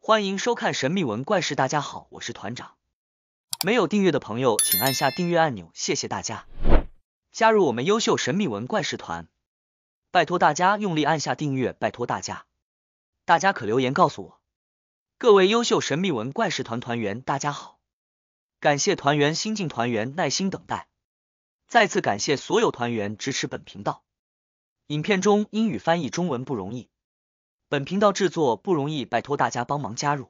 欢迎收看神秘文怪事，大家好，我是团长。没有订阅的朋友，请按下订阅按钮，谢谢大家。加入我们优秀神秘文怪事团，拜托大家用力按下订阅，拜托大家。大家可留言告诉我。各位优秀神秘文怪事团团员，大家好，感谢团员新进团员耐心等待，再次感谢所有团员支持本频道。影片中英语翻译中文不容易，本频道制作不容易，拜托大家帮忙加入。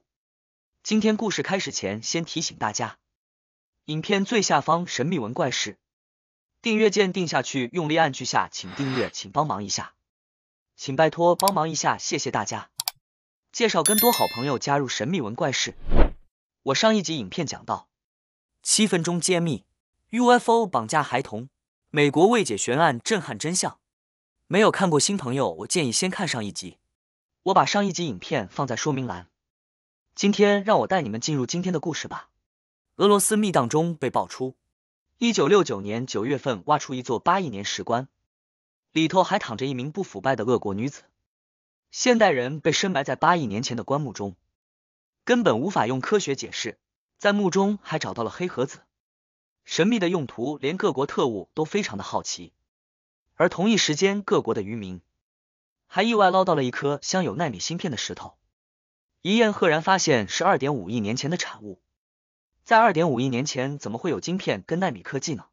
今天故事开始前，先提醒大家，影片最下方神秘文怪事订阅键定下去，用力按去下，请订阅，请帮忙一下，请拜托帮忙一下，谢谢大家。介绍更多好朋友加入神秘文怪事。我上一集影片讲到7分钟揭秘 UFO 绑架孩童，美国未解悬案震撼真相。没有看过新朋友，我建议先看上一集，我把上一集影片放在说明栏。今天让我带你们进入今天的故事吧。俄罗斯密档中被爆出1969年9月份挖出一座8亿年石棺，里头还躺着一名不腐败的俄国女子。现代人被深埋在8亿年前的棺木中，根本无法用科学解释。在墓中还找到了黑盒子，神秘的用途连各国特务都非常的好奇。而同一时间，各国的渔民还意外捞到了一颗镶有奈米芯片的石头，一验赫然发现是 2.5 亿年前的产物。在 2.5 亿年前怎么会有晶片跟奈米科技呢？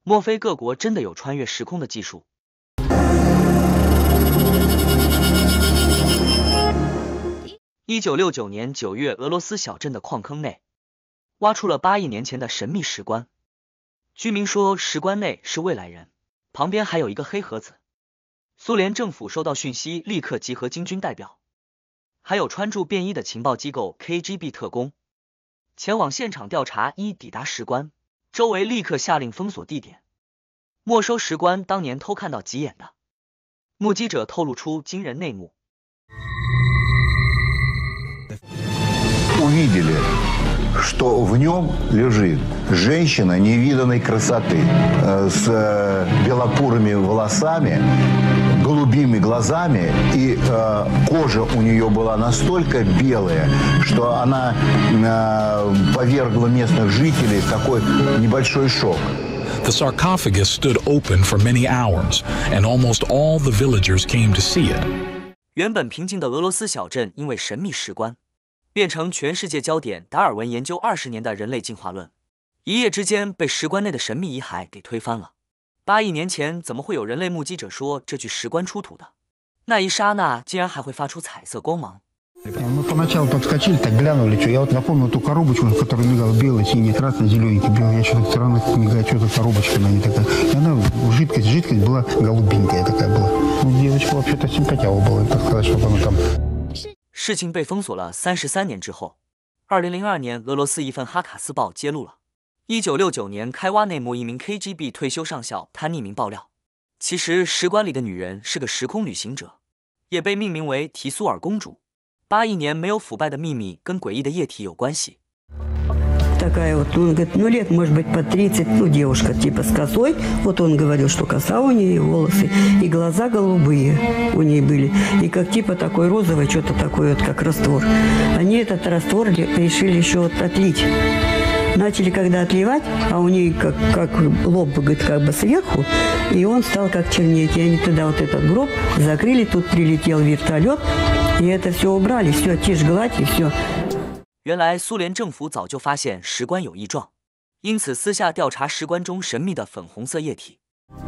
莫非各国真的有穿越时空的技术？1969年9月，俄罗斯小镇的矿坑内挖出了8亿年前的神秘石棺。居民说石棺内是未来人，旁边还有一个黑盒子。苏联政府收到讯息，立刻集合金军代表，还有穿着便衣的情报机构 KGB 特工前往现场调查。抵达石棺周围，立刻下令封锁地点，没收石棺当年偷看到几眼的目击者透露出惊人内幕。Увидели, что в нем лежит женщина невиданной красоты, с белокурыми волосами, голубыми глазами, и кожа у нее была настолько белая, что она повергла местных жителей в такой небольшой шок. The sarcophagus stood open for many hours, and almost all the villagers came to see it. 原本平静的俄罗斯小镇因为神秘石棺变成全世界焦点。达尔文研究20年的人类进化论，一夜之间被石棺内的神秘遗骸给推翻了。8亿年前怎么会有人类目击者说这具石棺出土的？那一刹那竟然还会发出彩色光芒。Мы поначалу подскочили, так глянули, что я вот запомнил ту коробочку, которая мигала белый, синий, красный, зелененький, белый. Я что-то странно мигает, что-то коробочка на ней такая. И она, жидкость была голубенькая такая была. Ну, девочка вообще-то симпатява была, так сказать, чтобы она там... 事情被封锁了33年之后，2002年，俄罗斯一份哈卡斯报揭露了1969年开挖内幕一名 KGB 退休上校，他匿名爆料，其实石棺里的女人是个时空旅行者，也被命名为提苏尔公主。8亿年没有腐败的秘密跟诡异的液体有关系。Такая вот, он говорит, ну лет, может быть, по 30, ну девушка типа с косой, вот он говорил, что коса у нее, и волосы, и глаза голубые у нее были, и как типа такой розовый, что-то такое вот, как раствор. Они этот раствор решили еще вот отлить. Начали когда отливать, а у нее как лоб, говорит, как бы сверху, и он стал как чернеть. И они тогда вот этот гроб закрыли, тут прилетел вертолет, и это все убрали, все, тишь гладь, и все. 原来苏联政府早就发现石棺有异状，因此私下调查石棺中神秘的粉红色液体。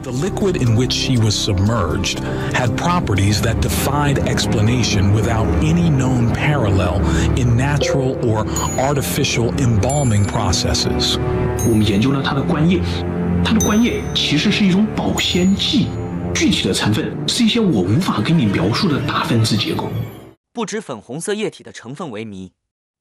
The liquid in which she was submerged had properties that defied explanation without any known parallel in natural or artificial embalming processes. 我们研究了它的棺液，它的棺液其实是一种保鲜剂，具体的成分是一些我无法跟你描述的大分子结构。不止粉红色液体的成分为谜，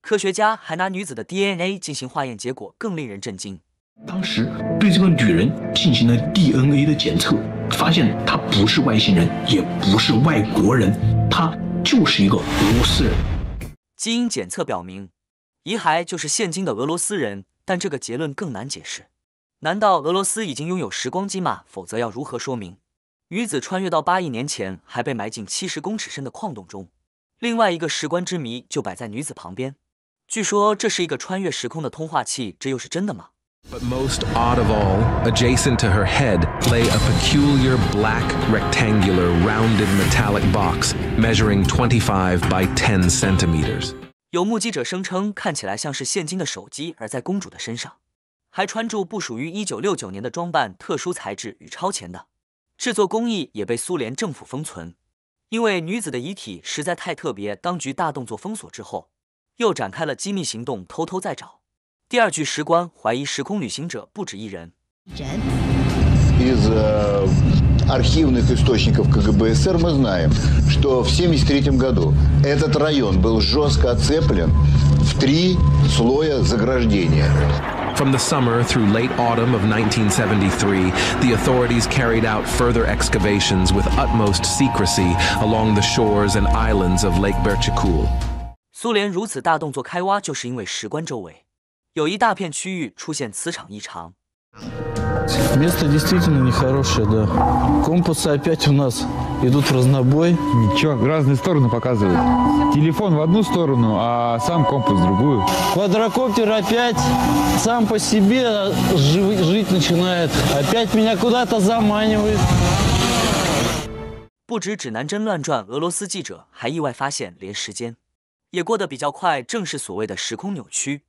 科学家还拿女子的 DNA 进行化验，结果更令人震惊。当时对这个女人进行了 DNA 的检测，发现她不是外星人，也不是外国人，她就是一个俄罗斯人。基因检测表明，遗骸就是现今的俄罗斯人，但这个结论更难解释。难道俄罗斯已经拥有时光机吗？否则要如何说明女子穿越到8亿年前，还被埋进70公尺深的矿洞中？另外一个石棺之谜就摆在女子旁边，据说这是一个穿越时空的通话器，这又是真的吗？ But most odd of all, adjacent to her head lay a peculiar black, rectangular, rounded metallic box measuring 25 by 10 centimeters. 有目击者声称，看起来像是现今的手机，而在公主的身上，还穿着不属于1969年的装扮，特殊材质与超前的制作工艺也被苏联政府封存。因为女子的遗体实在太特别，当局大动作封锁之后，又展开了机密行动，偷偷在找。第二具石棺怀疑时空旅行者不止一人。Из архивных источников КГБ СССР мы знаем, что в 1973 году этот район был жестко оцеплен в 3 слоя заграждения. From the summer through late autumn of 1973, the authorities carried out further excavations with utmost secrecy along the shores and islands of Lake Berchikul. 苏联如此大动作开挖，就是因为石棺周围有一大片区域出现磁场异常。Место действительно нехорошее, да. Компасы опять у нас идут в разнобой. Ничего, в разные стороны показывает. Телефон в одну сторону, а сам компас в другую. Квадрокоптер опять сам по себе жить начинает. Опять меня куда-то заманивает. 不止指南针乱转，俄罗斯记者还意外发现，连时间也过得比较快，正是所谓的时空扭曲。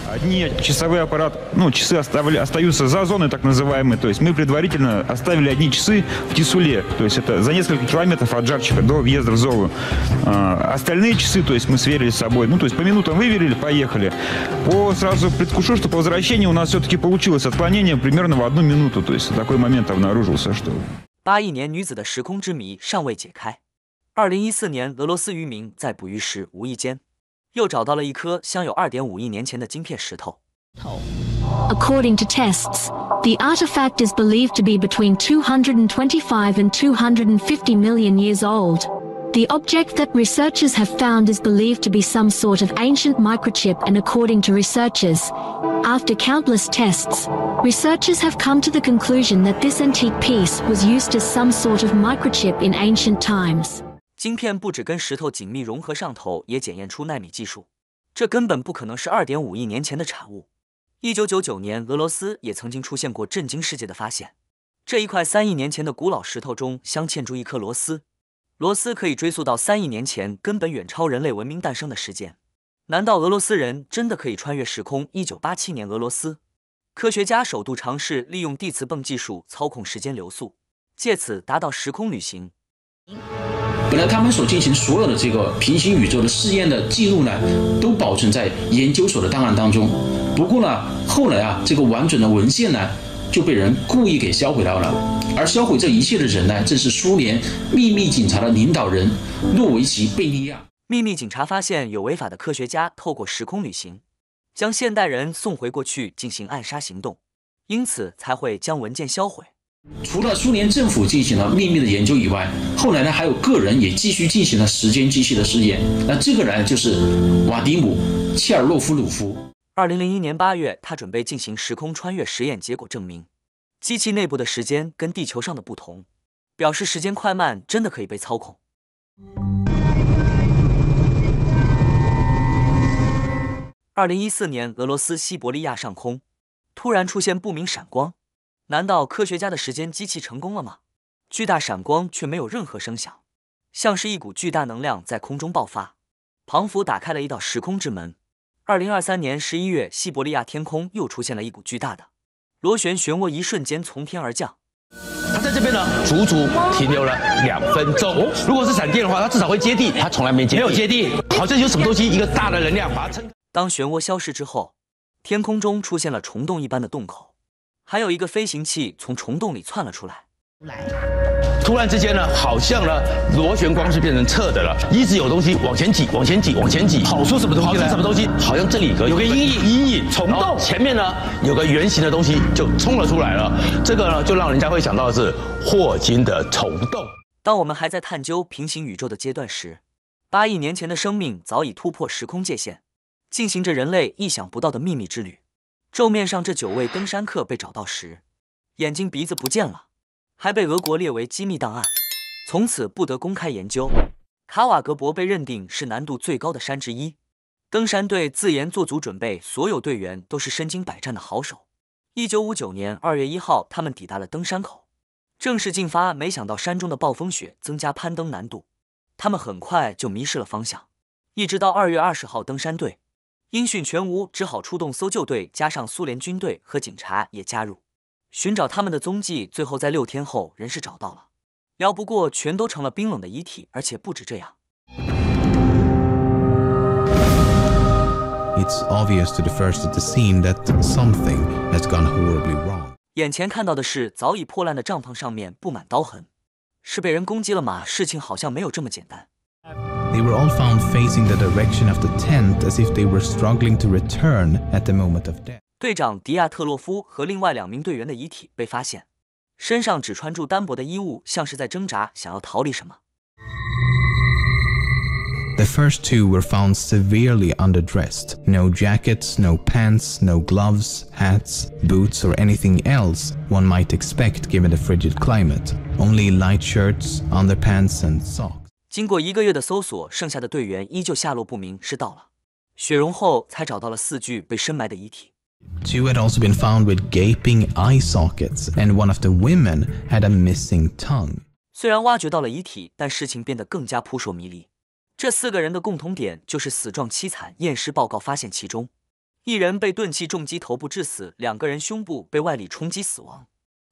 Одни часовые аппараты, часы остаются за зоной так называемой. То есть мы предварительно оставили одни часы в Тисуле. То есть это за несколько километров от Жарчика до въезда в Золу. Остальные часы, то есть мы сверили с собой. То есть по минутам выверили, поехали. Сразу предвкушу, что по возвращении у нас все-таки получилось отклонение примерно в 1 минуту. То есть такой момент обнаружился, что... 81年女子的时空之谜尚未解开。2014年，俄罗斯渔民在捕鱼时无意间又找到了一颗镶有2.5亿年前的晶片石头。According to tests, the artifact is believed to be between 225 and 250 million years old. The object that researchers have found is believed to be some sort of ancient microchip, and according to researchers, after countless tests, researchers have come to the conclusion that this antique piece was used as some sort of microchip in ancient times. 晶片不只跟石头紧密融合上头，也检验出奈米技术，这根本不可能是2.5亿年前的产物。1999年，俄罗斯也曾经出现过震惊世界的发现，这一块3亿年前的古老石头中镶嵌住一颗螺丝，螺丝可以追溯到3亿年前，根本远超人类文明诞生的时间。难道俄罗斯人真的可以穿越时空？1987年，俄罗斯科学家首度尝试利用地磁泵技术操控时间流速，借此达到时空旅行。本来他们所进行所有的这个平行宇宙的试验的记录呢，都保存在研究所的档案当中。不过呢，后来这个完整的文献呢，就被人故意给销毁掉了。而销毁这一切的人呢，正是苏联秘密警察的领导人诺维奇·贝利亚。秘密警察发现有违法的科学家透过时空旅行，将现代人送回过去进行暗杀行动，因此才会将文件销毁。除了苏联政府进行了秘密的研究以外，后来呢，还有个人也继续进行了时间机器的实验。那这个人就是瓦迪姆·切尔洛夫鲁夫。2001年8月，他准备进行时空穿越实验，结果证明机器内部的时间跟地球上的不同，表示时间快慢真的可以被操控。2014年，俄罗斯西伯利亚上空突然出现不明闪光。难道科学家的时间机器成功了吗？巨大闪光却没有任何声响，像是一股巨大能量在空中爆发，庞佛打开了一道时空之门。2023年11月，西伯利亚天空又出现了一股巨大的螺旋漩涡，一瞬间从天而降。它在这边呢，足足停留了2分钟。如果是闪电的话，它至少会接地，它从来没接地，没有接地，好像有什么东西，一个大的能量把它撑。当漩涡消失之后，天空中出现了虫洞一般的洞口。还有一个飞行器从虫洞里窜了出来。突然之间呢，好像呢螺旋光是变成侧的了，一直有东西往前挤，往前挤，往前挤，跑出什么东西？跑出什么东西？好像这里有个阴影虫洞，前面呢有个圆形的东西就冲了出来了。这个呢就让人家会想到的是霍金的虫洞。当我们还在探究平行宇宙的阶段时，8亿年前的生命早已突破时空界限，进行着人类意想不到的秘密之旅。咒面上这9位登山客被找到时，眼睛鼻子不见了，还被俄国列为机密档案，从此不得公开研究。卡瓦格博被认定是难度最高的山之一。登山队自研做足准备，所有队员都是身经百战的好手。1959年2月1号，他们抵达了登山口，正式进发。没想到山中的暴风雪增加攀登难度，他们很快就迷失了方向。一直到2月20号，登山队音讯全无，只好出动搜救队，加上苏联军队和警察也加入，寻找他们的踪迹。最后在6天后，人是找到了，聊不过全都成了冰冷的遗体。而且不止这样。It's obvious to the first at the scene that something has gone horribly wrong. 眼前看到的是早已破烂的帐篷上面布满刀痕，是被人攻击了吗？事情好像没有这么简单。They were all found facing the direction of the tent as if they were struggling to return at the moment of death. 队长迪亚特洛夫和另外2名队员的遗体被发现，身上只穿着单薄的衣物，像是在挣扎，想要逃离什么。The first two were found severely underdressed. No jackets, no pants, no gloves, hats, boots, or anything else one might expect given the frigid climate. Only light shirts, underpants, and socks. 经过1个月的搜索，剩下的队员依旧下落不明，是到了雪融后才找到了4具被深埋的遗体。Two had also been found with gaping eye sockets, and one of the women had a missing tongue. 虽然挖掘到了遗体，但事情变得更加扑朔迷离。这4个人的共同点就是死状凄惨，验尸报告发现其中1人被钝器重击头部致死，2个人胸部被外力冲击死亡。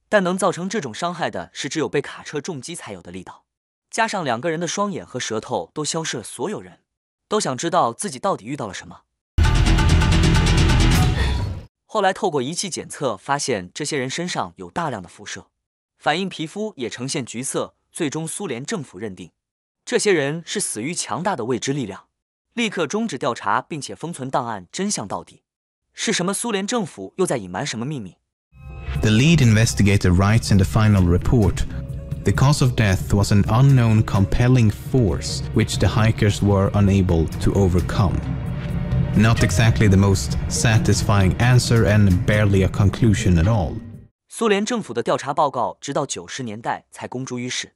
但能造成这种伤害的是只有被卡车重击才有的力道，加上2个人的双眼和舌头都消失了，所有人都想知道自己到底遇到了什么。后来透过仪器检测，发现这些人身上有大量的辐射，反映皮肤也呈现橘色。最终苏联政府认定这些人是死于强大的未知力量，立刻终止调查，并且封存档案，真相到底是什么？苏联政府又在隐瞒什么秘密？ The lead investigator writes in the final report, the cause of death was an unknown compelling force which the hikers were unable to overcome. Not exactly the most satisfying answer and barely a conclusion at all. 苏联政府的调查报告直到90年代才公诸于世。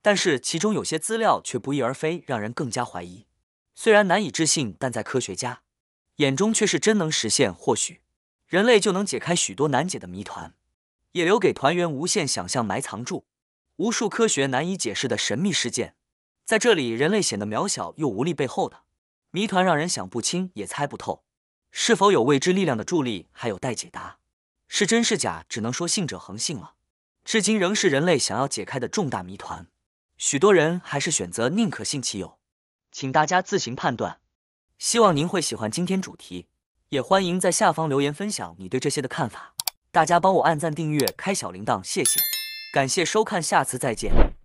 但是其中有些资料却不翼而飞，让人更加怀疑。虽然难以置信，但在科学家眼中却是真能实现。或许人类就能解开许多难解的谜团，也留给团员无限想象，埋藏住无数科学难以解释的神秘事件。在这里，人类显得渺小又无力，背后的谜团让人想不清也猜不透。是否有未知力量的助力，还有待解答。是真是假，只能说信者恒信了。至今仍是人类想要解开的重大谜团。许多人还是选择宁可信其有，请大家自行判断。希望您会喜欢今天主题，也欢迎在下方留言分享你对这些的看法。大家帮我按赞、订阅、开小铃铛，谢谢。感谢收看，下次再见。